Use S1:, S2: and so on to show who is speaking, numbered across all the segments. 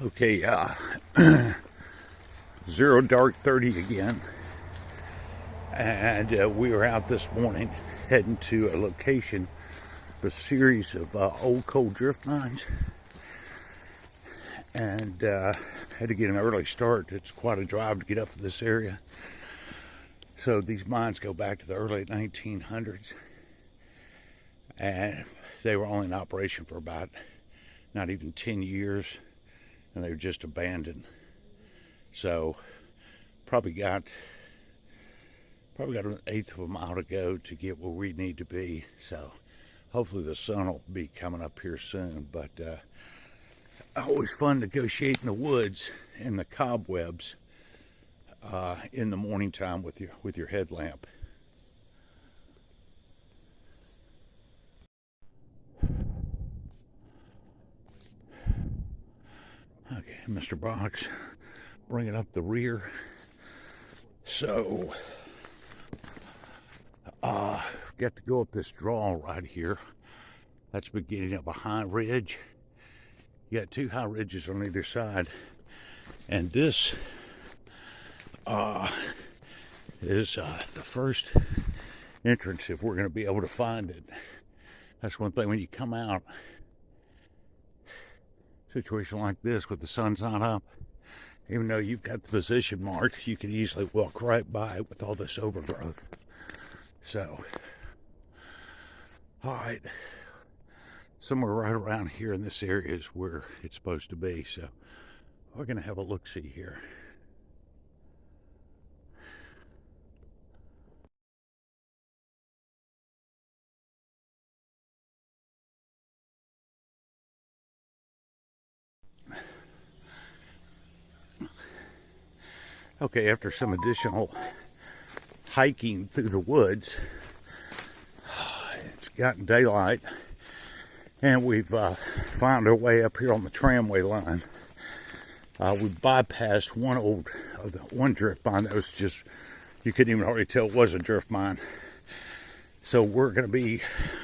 S1: Okay, 0 dark 30 again, and we were out this morning heading to a location of a series of old coal drift mines, and had to get an early start. It's quite a drive to get up to this area. So these mines go back to the early 1900s, and they were only in operation for about not even 10 years, and they were just abandoned. So probably got an eighth of a mile to go to get where we need to be. So hopefully the sun will be coming up here soon. But always fun negotiating the woods and the cobwebs in the morning time with your headlamp. Okay, Mr. Box bringing up the rear. So got to go up this draw right here. That's beginning of a high ridge. You got two high ridges on either side, and this is the first entrance, if we're going to be able to find it. That's one thing when you come out, situation like this with the sun's not up, even though you've got the position marked, you can easily walk right by with all this overgrowth. So, all right, somewhere right around here in this area is where it's supposed to be. So we're going to have a look-see here. Okay, after some additional hiking through the woods, it's gotten daylight, and we've found our way up here on the tramway line. We bypassed one drift mine that was just, you couldn't even hardly tell it was a drift mine. So we're going to be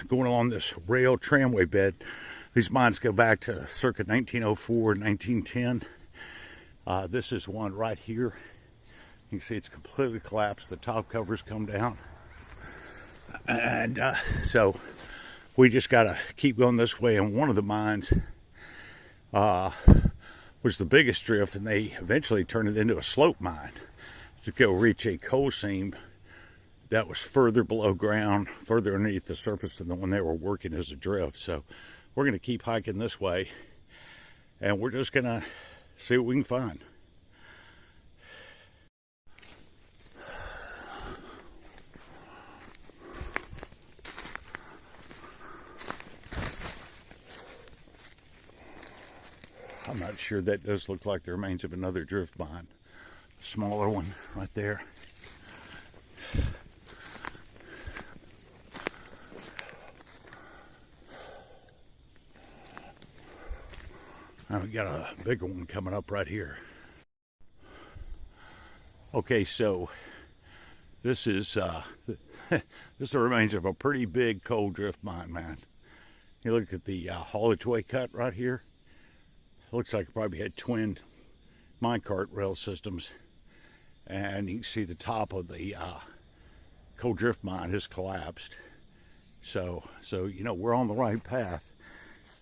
S1: going along this rail tramway bed. These mines go back to circa 1904, 1910. This is one right here. You can see it's completely collapsed. The top covers come down. And so we just got to keep going this way. And one of the mines was the biggest drift, and they eventually turned it into a slope mine to go reach a coal seam that was further below ground, further underneath the surface than the one they were working as a drift. So we're going to keep hiking this way, and we're just going to see what we can find. I'm not sure. That does look like the remains of another drift mine. A smaller one right there. Now we got a bigger one coming up right here. Okay, so this is this is the remains of a pretty big coal drift mine, man. You look at the haulage way cut right here. Looks like it probably had twin minecart rail systems, and you can see the top of the coal drift mine has collapsed. So you know, we're on the right path,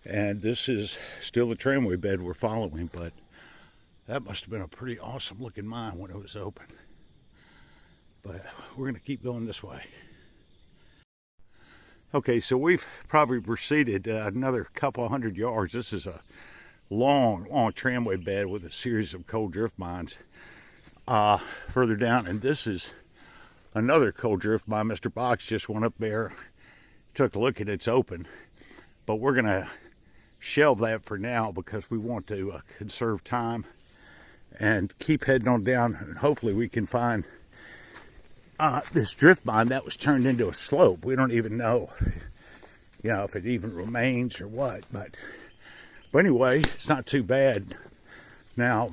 S1: and this is still the tramway bed we're following. But that must have been a pretty awesome looking mine when it was open. But we're going to keep going this way. Okay, so we've probably proceeded another couple hundred yards. This is a long tramway bed with a series of coal drift mines further down, and this is another coal drift mine. Mr. Box just went up there, took a look at it. It's open, but we're gonna shelve that for now because we want to conserve time and keep heading on down, and hopefully we can find this drift mine that was turned into a slope. We don't even know, you know, if it even remains or what, but anyway, it's not too bad. Now,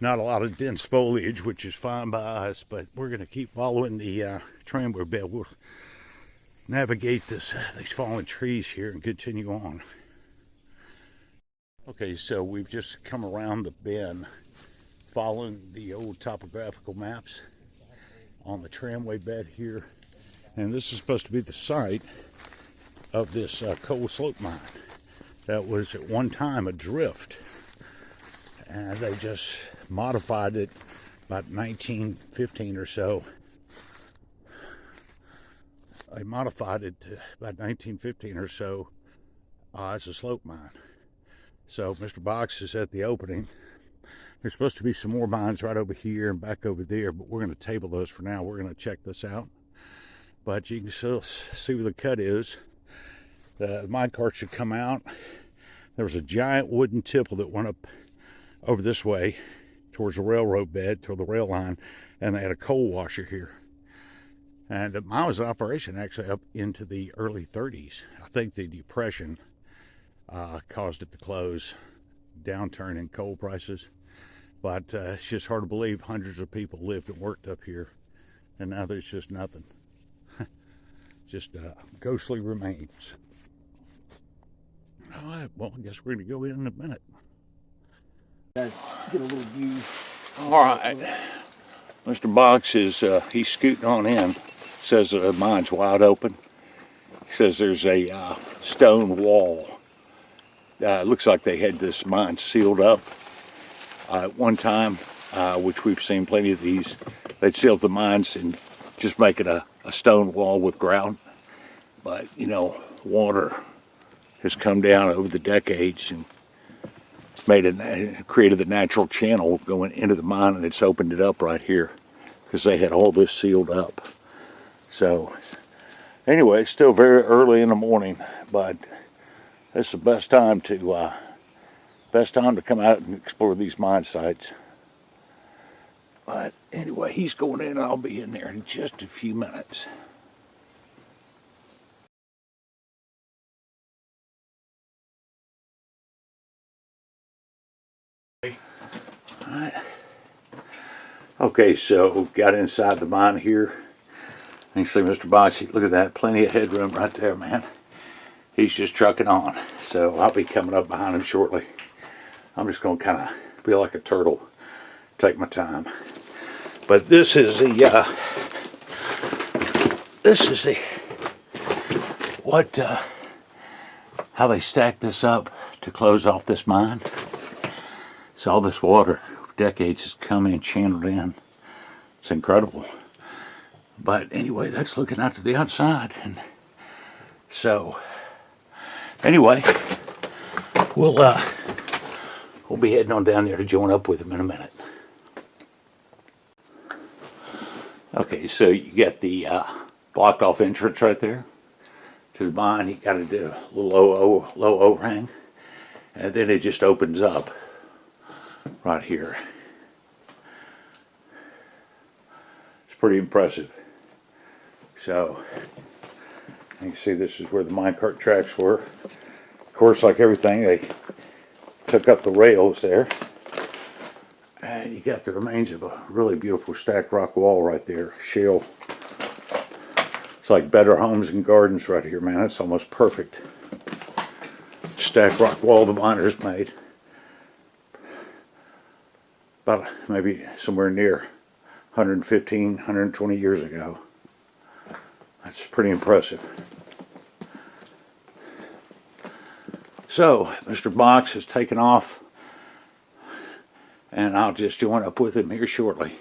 S1: not a lot of dense foliage, which is fine by us, but we're going to keep following the tramway bed. We'll navigate these fallen trees here and continue on. Okay, so we've just come around the bend following the old topographical maps on the tramway bed here. And this is supposed to be the site of this coal slope mine that was at one time a drift. And they just modified it about 1915 or so. They modified it about 1915 or so as a slope mine. So Mr. Box is at the opening. There's supposed to be some more mines right over here and back over there, but we're going to table those for now. We're going to check this out. But you can still see where the cut is. The mine cart should come out. There was a giant wooden tipple that went up over this way towards the railroad bed, toward the rail line, and they had a coal washer here. And the mine was in operation actually up into the early 30s. I think the Depression caused it to close, downturn in coal prices. But it's just hard to believe hundreds of people lived and worked up here, and now there's just nothing. Just ghostly remains. All right, well, I guess we're going to go in a minute.
S2: Guys, get a little view.
S1: All right. Mr. Box is, he's scooting on in. Says the mine's wide open. He says there's a stone wall. It looks like they had this mine sealed up at one time, which we've seen plenty of these. They'd sealed the mines and just make it a stone wall with grout. But, you know, water has come down over the decades and created the natural channel going into the mine, and it's opened it up right here because they had all this sealed up. So anyway, it's still very early in the morning, but it's the best time to come out and explore these mine sites. But anyway, he's going in. I'll be in there in just a few minutes. Alright. Okay, so got inside the mine here. You see Mr. Box, look at that, plenty of headroom right there, man. He's just trucking on. So I'll be coming up behind him shortly. I'm just going to kind of be like a turtle, take my time. But this is the, how they stack this up to close off this mine. So all this water for decades has come in, channeled in. It's incredible. But anyway, that's looking out to the outside. And so anyway, we'll be heading on down there to join up with him in a minute. Okay, so you got the blocked off entrance right there to the mine. You got to do a little low overhang, and then it just opens up right here. It's pretty impressive. So you can see this is where the minecart tracks were. Of course, like everything, they took up the rails there. And you got the remains of a really beautiful stacked rock wall right there, shale. It's like Better Homes and Gardens right here, man. It's almost perfect. Stacked rock wall the miners made. About maybe somewhere near 115, 120 years ago. That's pretty impressive. So, Mr. Box has taken off, and I'll just join up with him here shortly.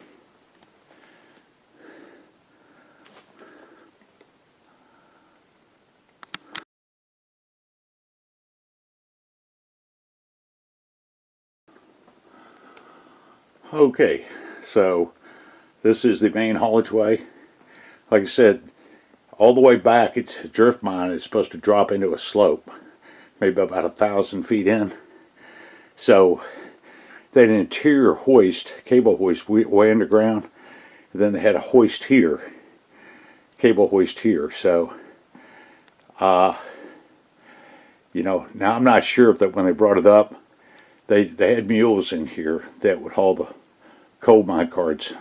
S1: Okay, so this is the main haulage way. Like I said, all the way back, it's a drift mine. It's supposed to drop into a slope, maybe about 1,000 feet in. So they had an interior hoist, cable hoist way underground. And then they had a hoist here, cable hoist here. So, you know, now I'm not sure if that when they brought it up, they had mules in here that would haul the coal mine carts,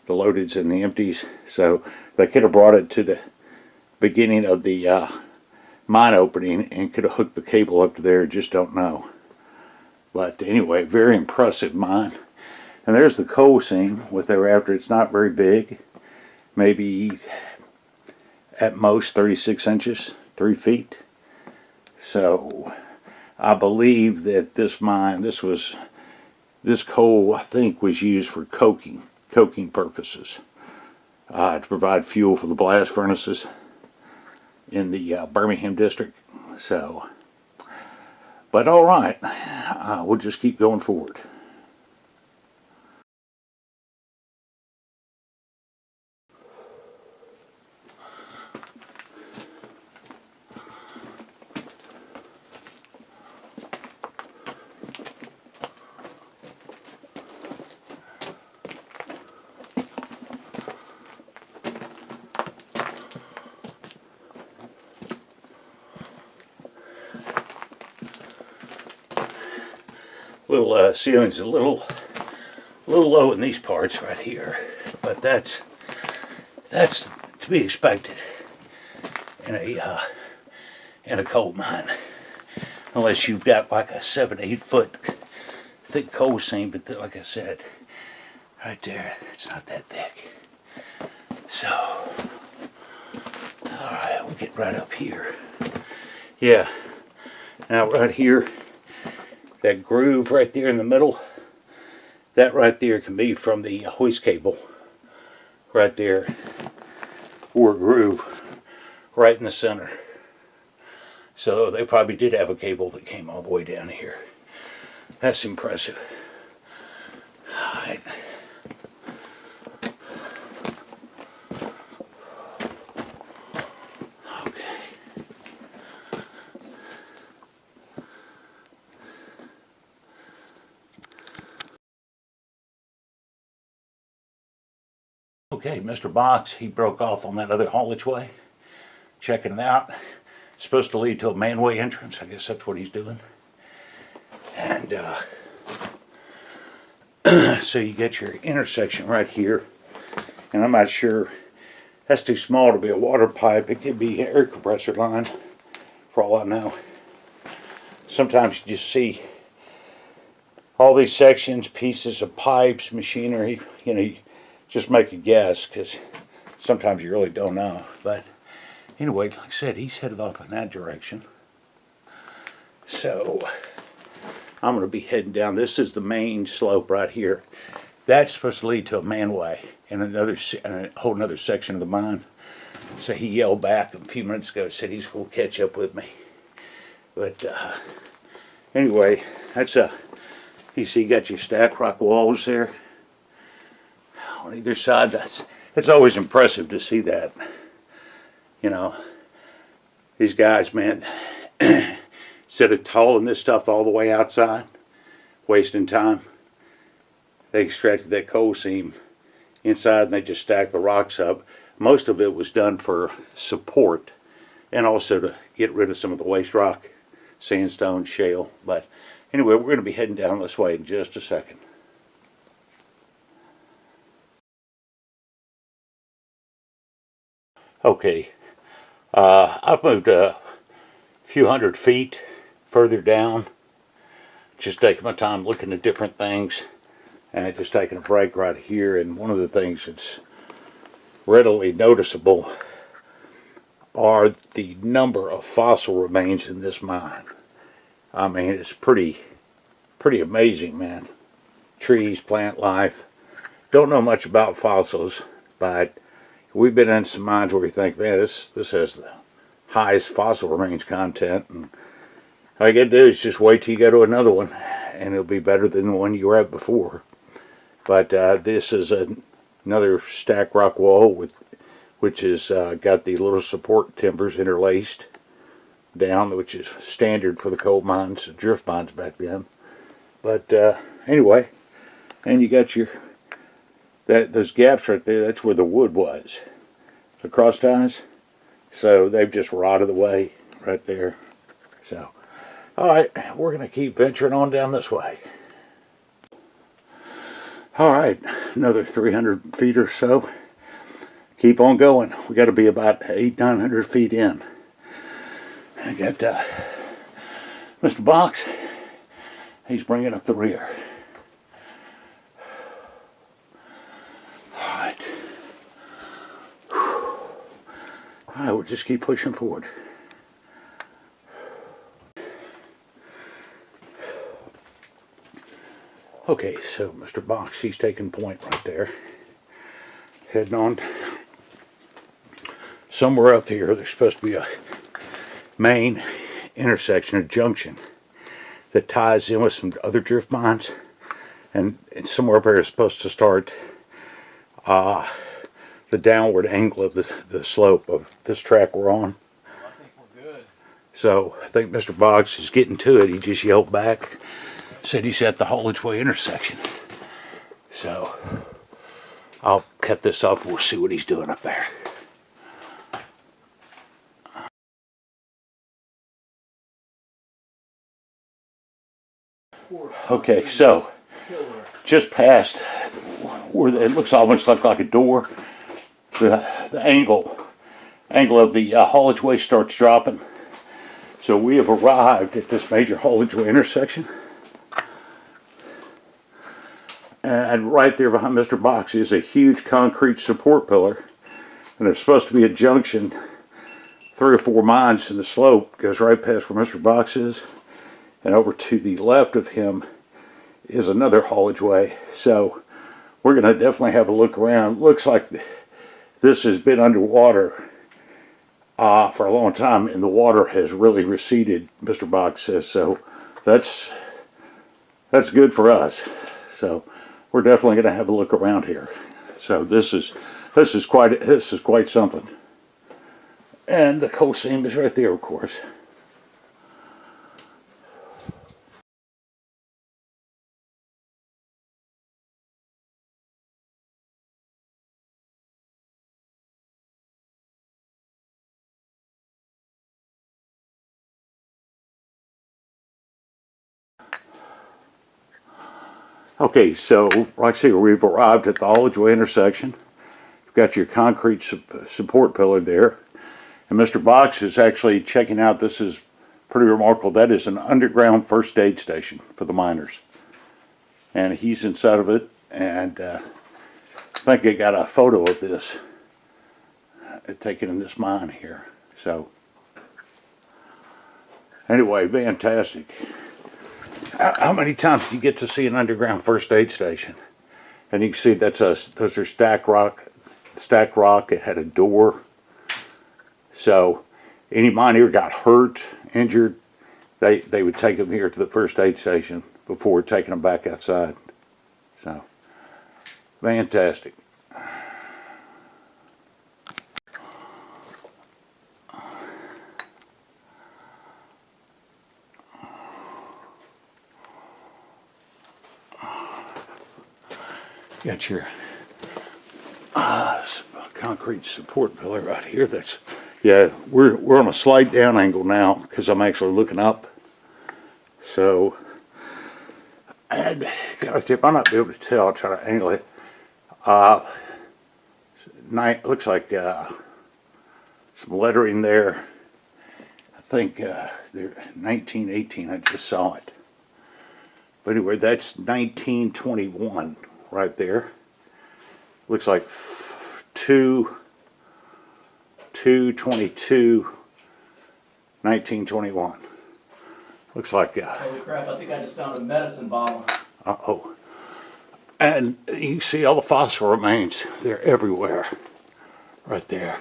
S1: the loadeds and the empties. So they could have brought it to the beginning of the mine opening and could have hooked the cable up to there. Just don't know. But anyway, very impressive mine. And there's the coal seam with thereafter. It's not very big, maybe at most 36 inches, 3 feet. So I believe that this mine, this coal, I think, was used for coking purposes, to provide fuel for the blast furnaces in the Birmingham district. So, but all right, we'll just keep going forward. Little ceiling's a little low in these parts right here, but that's to be expected in a coal mine, unless you've got like a 7-8 foot thick coal seam. But like I said, right there, it's not that thick. So, all right, we'll get right up here. Yeah, now right here, that groove right there in the middle, that right there can be from the hoist cable right there, or a groove right in the center. So they probably did have a cable that came all the way down here. That's impressive. All right. Okay, Mr. Box, he broke off on that other haulage way. Checking it out. It's supposed to lead to a manway entrance. I guess that's what he's doing. And so you get your intersection right here. And I'm not sure, that's too small to be a water pipe. It could be an air compressor line, for all I know. Sometimes you just see all these sections, pieces of pipes, machinery, you know, you just make a guess, because sometimes you really don't know. But anyway, like I said, he's headed off in that direction. So I'm going to be heading down. This is the main slope right here. That's supposed to lead to a manway and a whole other section of the mine. So he yelled back a few minutes ago, said he's going to catch up with me. But anyway, that's you see, you got your stacked rock walls there on either side. It's always impressive to see that. You know, these guys, man, instead of hauling this stuff all the way outside, wasting time, they extracted that coal seam inside and they just stacked the rocks up. Most of it was done for support and also to get rid of some of the waste rock, sandstone, shale. But anyway, we're going to be heading down this way in just a second. Okay, I've moved a few hundred feet further down, just taking my time looking at different things, and just taking a break right here. And one of the things that's readily noticeable are the number of fossil remains in this mine. I mean, it's pretty amazing, man. Trees, plant life. Don't know much about fossils, but we've been in some mines where we think, man, this has the highest fossil remains content, and all you gotta do is just wait till you go to another one, and it'll be better than the one you were at before. But this is another stacked rock wall which has got the little support timbers interlaced down, which is standard for the coal mines, drift mines back then. But anyway, and you got your those gaps right there. That's where the wood was, the cross ties. So they've just rotted away right there. So, all right, we're going to keep venturing on down this way. All right, another 300 feet or so. Keep on going. We got to be about 800-900 feet in. I got Mr. Box He's bringing up the rear. All right. All right, we'll just keep pushing forward. Okay, so Mr. Box, he's taking point right there. Heading on. Somewhere up here, there's supposed to be a main intersection, a junction, that ties in with some other drift mines. And somewhere up here is supposed to start the downward angle of the slope of this track we're on.
S2: I think we're good.
S1: So I think Mr. Boggs is getting to it. He just yelled back, said he's at the Haulage Way intersection. So I'll cut this off and we'll see what he's doing up there. Okay, so just past where it looks almost like a door, the angle of the haulage way starts dropping. So we have arrived at this major haulage way intersection. And right there behind Mr. Box is a huge concrete support pillar. And there's supposed to be a junction, 3 or 4 mines in the slope, goes right past where Mr. Box is. And over to the left of him is another haulage way. So we're going to definitely have a look around. Looks like this has been underwater for a long time, and the water has really receded, Mr. Box says. So that's good for us. So we're definitely going to have a look around here. So this is quite something. And the coal seam is right there, of course. Okay, so like I say, we've arrived at the Haulage Way intersection. You've got your concrete support pillar there. And Mr. Box is actually checking out, this is pretty remarkable, that is an underground first aid station for the miners. And he's inside of it, and I think they got a photo of this taken in this mine here. So anyway, fantastic. How many times do you get to see an underground first aid station? And you can see those are stacked rock. It had a door. So any miner got hurt, injured, they would take them here to the first aid station before taking them back outside. So fantastic. Got your concrete support pillar right here. That's, yeah, we're on a slight down angle now because I'm actually looking up. So, and I might not be able to tell. I'll try to angle it. Looks like some lettering there. I think they're 1918. I just saw it. But anyway, that's 1921. Right there. Looks like 2/22, 1921. Looks like
S2: holy crap, I think I just found a medicine bottle.
S1: uh-oh. And you see all the fossil remains. They're everywhere. Right there.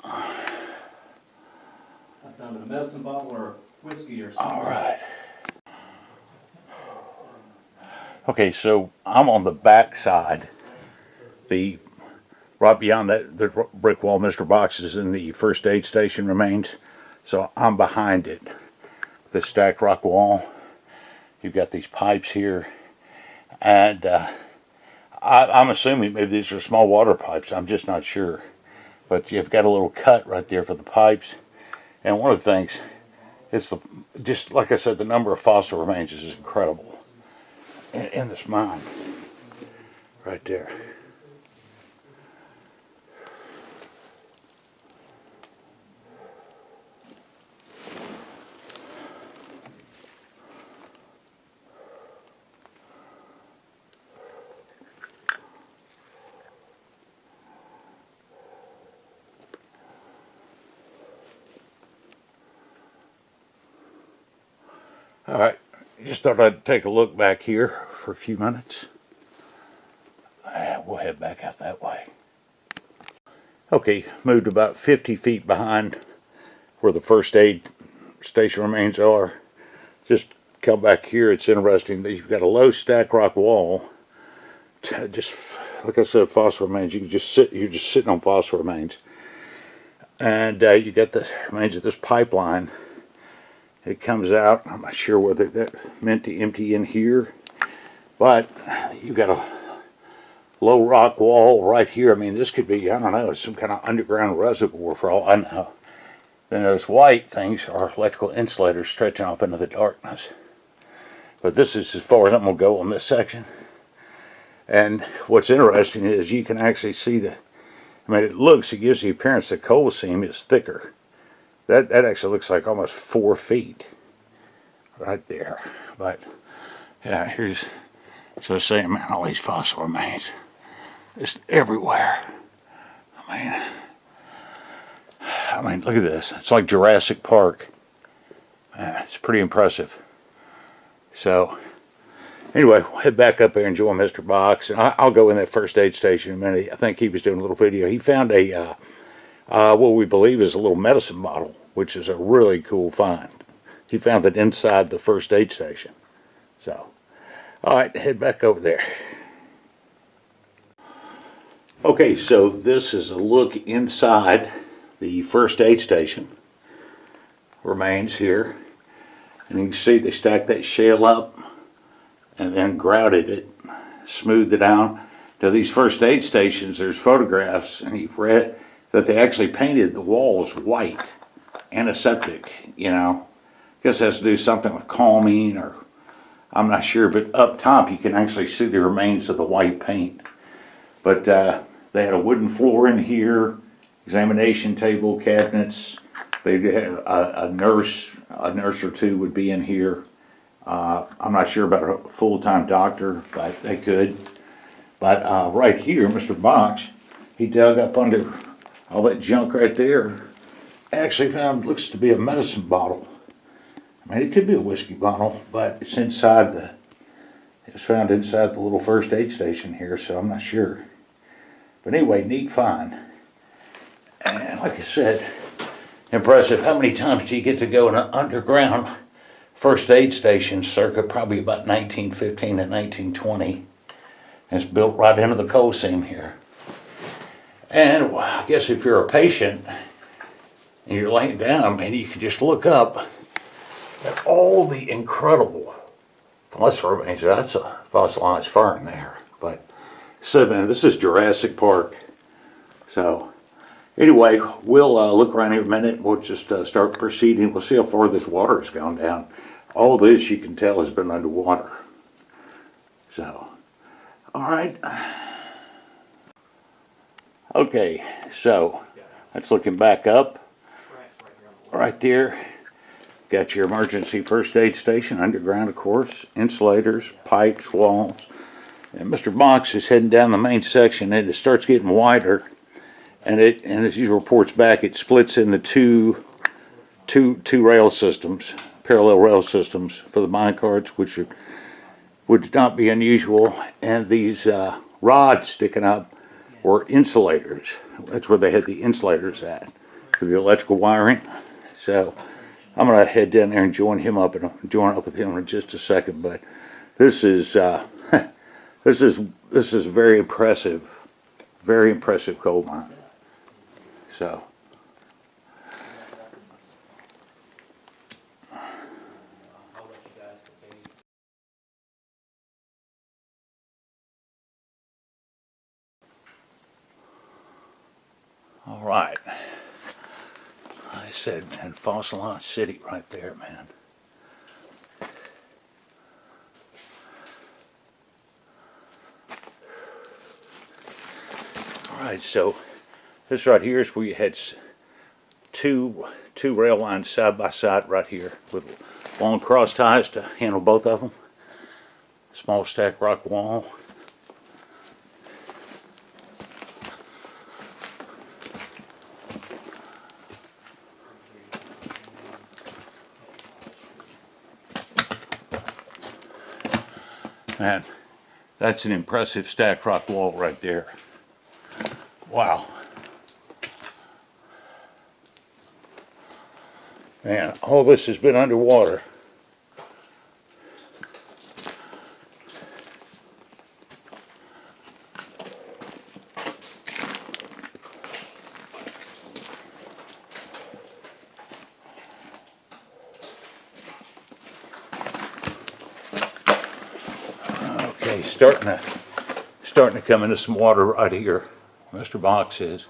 S2: I found a medicine bottle or whiskey or something.
S1: All right. Okay, so I'm on the back side, right beyond that the brick wall Mr. Box is in the first aid station remains. So I'm behind it, the stacked rock wall. You've got these pipes here, and I'm assuming maybe these are small water pipes. I'm just not sure, but you've got a little cut right there for the pipes. And one of the things, it's just like I said, the number of fossil remains is incredible. In this mine, right there. All right, just thought I'd take a look back here for a few minutes. We'll head back out that way. Okay, moved about 50 feet behind where the first aid station remains are. Just come back here. It's interesting that you've got a low stack rock wall. Just like I said, fossil remains. You can just sit. You're just sitting on fossil remains, and you got the remains of this pipeline. It comes out. I'm not sure whether that meant to empty in here, but you've got a low rock wall right here. I mean, this could be, I don't know, some kind of underground reservoir for all I know. Then those white things are electrical insulators stretching off into the darkness. But this is as far as I'm going to go on this section. And what's interesting is you can actually see it gives the appearance the coal seam is thicker. That actually looks like almost 4 feet right there. But yeah, here's, so saying, man, all these fossil remains. Just everywhere. I mean, look at this. It's like Jurassic Park. It's pretty impressive. So, anyway, we'll head back up there and join Mr. Box. And I'll go in that first aid station in a minute. I think he was doing a little video. He found a, what we believe is a little medicine bottle, which is a really cool find. He found it inside the first aid station. So, all right, head back over there. Okay, so this is a look inside the first aid station. Remains here. And you can see they stacked that shale up and then grouted it, smoothed it out. To these first aid stations, there's photographs, and you've read that they actually painted the walls white, antiseptic, you know. I guess it has to do something with calming, or I'm not sure, but up top you can actually see the remains of the white paint. But they had a wooden floor in here, examination table, cabinets. They had a nurse or two would be in here. I'm not sure about a full-time doctor, but they could. But right here, Mr. Box, he dug up under all that junk right there. Actually found, looks to be a medicine bottle. I mean, it could be a whiskey bottle, but it's inside it was found inside the little first aid station here, so I'm not sure. But anyway, neat find. And like I said, impressive. How many times do you get to go in an underground first aid station, circa probably about 1915 and 1920? And it's built right into the coal seam here. And well, I guess if you're a patient and you're laying down, man, you can just look up at all the incredible fossil remains. That's a fossilized fern there. But so, man, this is Jurassic Park. So, anyway, we'll look around here a minute. We'll just start proceeding. We'll see how far this water has gone down. All this, you can tell, has been underwater. So, all right. Okay, so that's looking back up. Right there. Got your emergency first aid station, underground, of course, insulators, pipes, walls. And Mr. Box is heading down the main section, and it starts getting wider. And as he reports back, it splits into two rail systems, parallel rail systems for the mine carts, which would not be unusual. And these rods sticking up were insulators. That's where they had the insulators at for the electrical wiring. So I'm going to head down there and join up with him in just a second. But this is this is very impressive coal mine. So. All right. I said, man, Fossilized City right there, man. All right, so this right here is where you had two rail lines side by side right here with long cross ties to handle both of them. Small stack rock wall. Man, that's an impressive stacked rock wall right there. Wow. Man, all this has been underwater. Okay, starting to come into some water right here. Mr. Box is.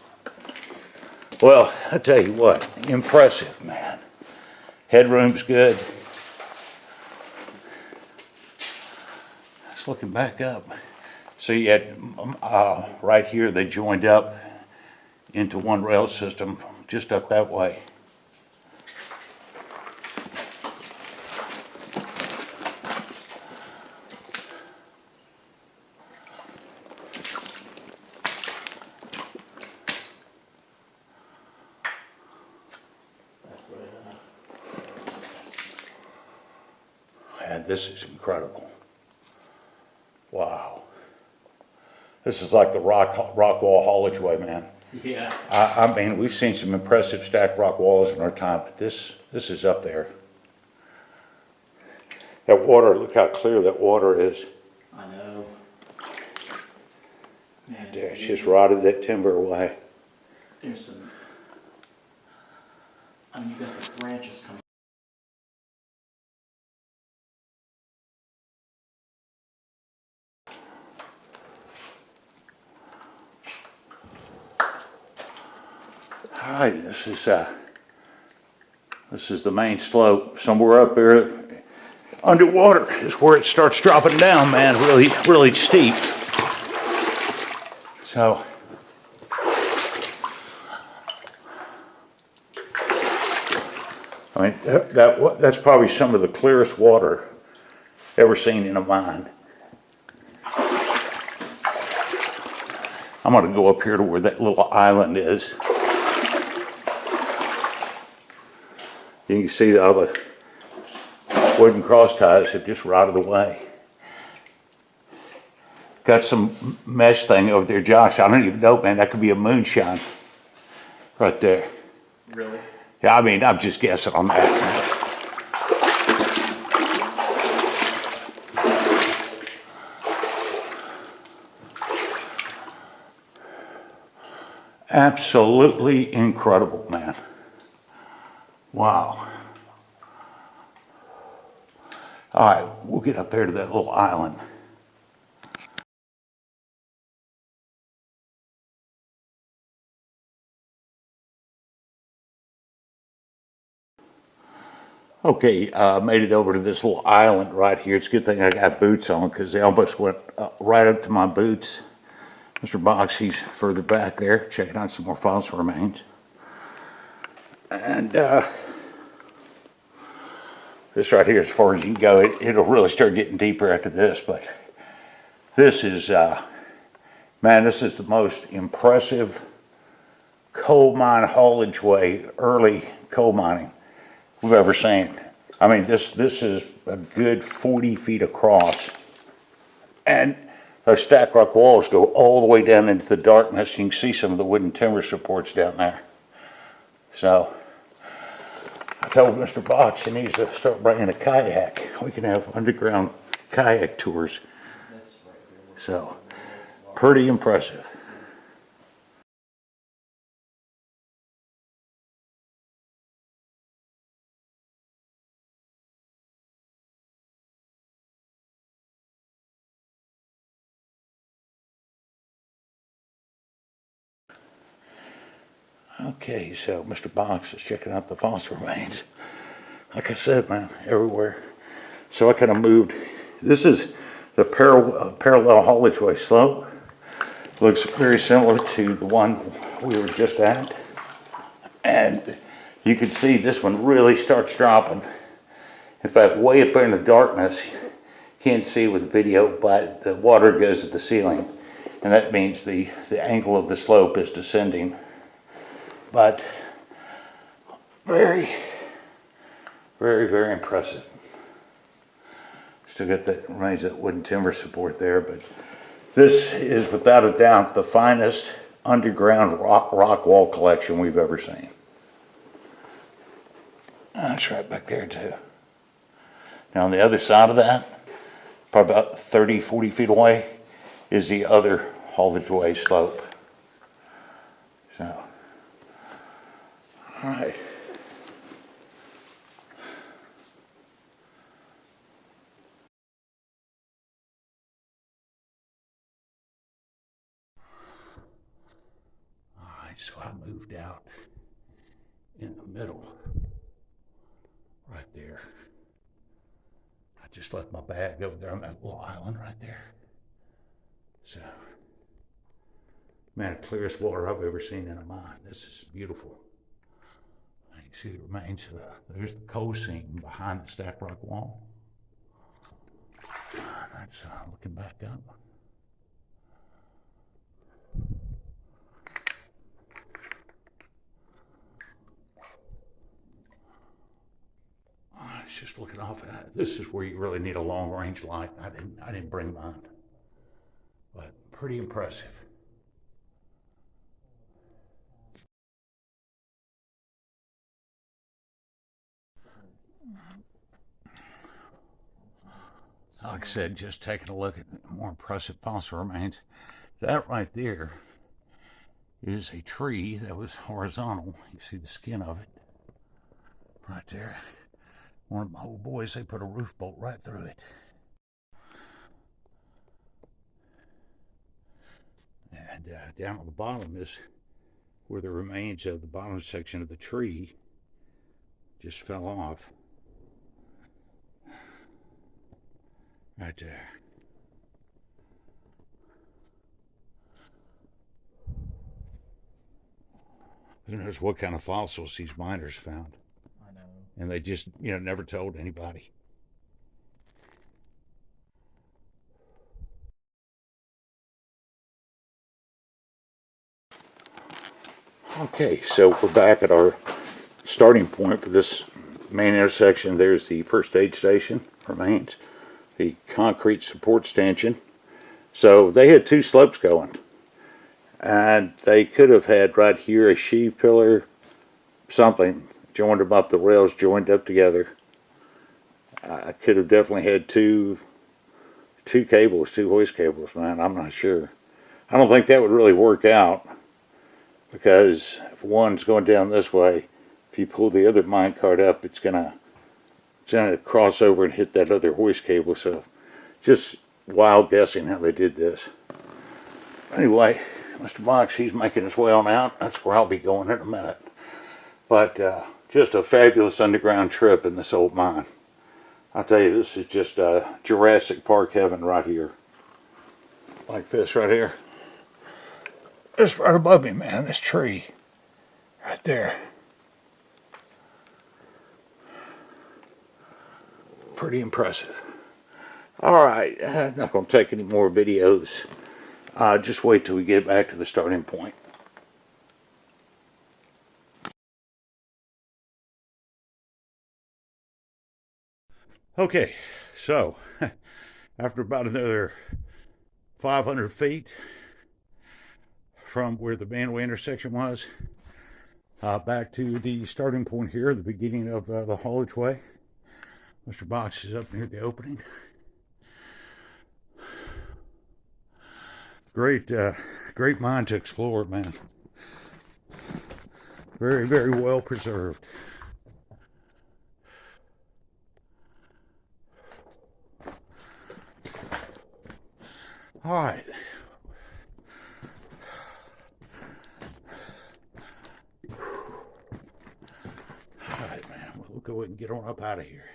S1: Well, I tell you what, impressive, man. Headroom's good. Just looking back up. So you had right here they joined up into one rail system just up that way. And this is incredible. Wow. This is like the rock wall haulage way, man.
S2: Yeah.
S1: I mean, we've seen some impressive stacked rock walls in our time, but this is up there. That water, look how clear that water is.
S2: I know. Man,
S1: There, it's just rotted that timber away.
S2: there's some. I mean, you got the branches coming.
S1: All right, this is the main slope. Somewhere up there, underwater is where it starts dropping down, man. Really, really steep. So, I mean, that's probably some of the clearest water ever seen in a mine. I'm going to go up here to where that little island is. You can see all the wooden cross ties have just rotted away. Got some mesh thing over there, Josh. I don't even know, man. That could be a moonshine right there.
S2: Really?
S1: Yeah, I mean, I'm just guessing on that. Absolutely incredible, man. Wow. All right, we'll get up there to that little island. Okay, made it over to this little island right here. It's a good thing I got boots on because they almost went right up to my boots. Mr. Box, he's further back there checking out some more fossil remains. And this right here, as far as you can go, it'll really start getting deeper after this, but this is, man, this is the most impressive coal mine haulage way, early coal mining we've ever seen. I mean, this is a good 40 feet across. And those stacked rock walls go all the way down into the darkness. You can see some of the wooden timber supports down there. So, I told Mr. Box he needs to start bringing a kayak. We can have underground kayak tours. So, pretty impressive. Okay, so Mr. Box is checking out the fossil remains. Like I said, man, everywhere. So I kind of moved. This is the parallel haulage way slope. Looks very similar to the one we were just at. And you can see this one really starts dropping. In fact, way up there in the darkness, can't see with video, but the water goes to the ceiling. And that means the angle of the slope is descending. But very, very, very impressive. Still got that remains of that wooden timber support there, but this is without a doubt the finest underground rock wall collection we've ever seen. That's right back there too. Now on the other side of that, probably about 30, 40 feet away, is the other haulage way slope. So, all right. All right, so I moved out in the middle, right there. I just left my bag over there on that little island right there. So, man, the clearest water I've ever seen in a mine. This is beautiful. You can see the remains of there's the coal seam behind the stacked rock wall. That's looking back up. It's just looking off. This is where you really need a long range light. I didn't bring mine, but pretty impressive. Like I said, just taking a look at more impressive fossil remains. That right there is a tree that was horizontal. You see the skin of it right there. One of my old boys, they put a roof bolt right through it. And down on the bottom is where the remains of the bottom section of the tree just fell off. Right there. Who knows what kind of fossils these miners found.
S2: I know.
S1: And they just, never told anybody. Okay, so we're back at our starting point for this main intersection. There's the first aid station remains, the concrete support stanchion. So they had two slopes going, and they could have had right here a sheave pillar, something joined them up, the rails joined up together. I could have definitely had two cables, two hoist cables, man. I'm not sure. I don't think that would really work out, because if one's going down this way, if you pull the other mine cart up, it's gonna cross over and hit that other hoist cable. So just wild guessing how they did this. Anyway, Mr. Box, he's making his way on out. That's where I'll be going in a minute. But just a fabulous underground trip in this old mine. I'll tell you, this is just Jurassic Park heaven right here. Like this right here. Just right above me, man, this tree. Right there. Pretty impressive. Alright, I'm not going to take any more videos. Just wait till we get back to the starting point. Okay, so after about another 500 feet from where the manway intersection was, back to the starting point here, the beginning of the haulage way. Mr. Box is up near the opening. Great mine to explore, man. Very, very well preserved. All right. All right, man. We'll go ahead and get on up out of here.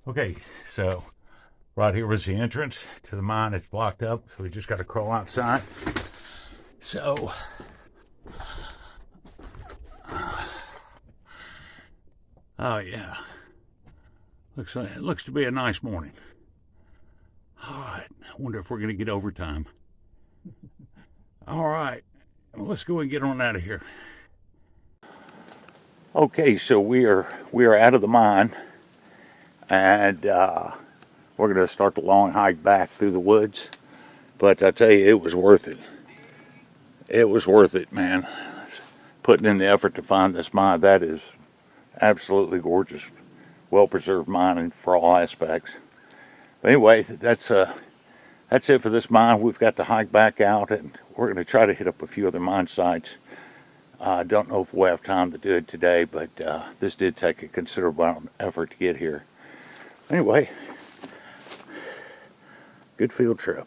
S1: Okay, so right here was the entrance to the mine. It's blocked up, so we just got to crawl outside. So, oh yeah, looks to be a nice morning. All right, I wonder if we're going to get overtime. All right, well, let's go and get on out of here. Okay, so we are out of the mine, and we're going to start the long hike back through the woods. But I tell you, it was worth it. It was worth it, man. Putting in the effort to find this mine. That is absolutely gorgeous, well-preserved mining for all aspects. But anyway, that's it for this mine. We've got to hike back out, and we're going to try to hit up a few other mine sites. I don't know if we'll have time to do it today, but this did take a considerable effort to get here. Anyway, good field trip.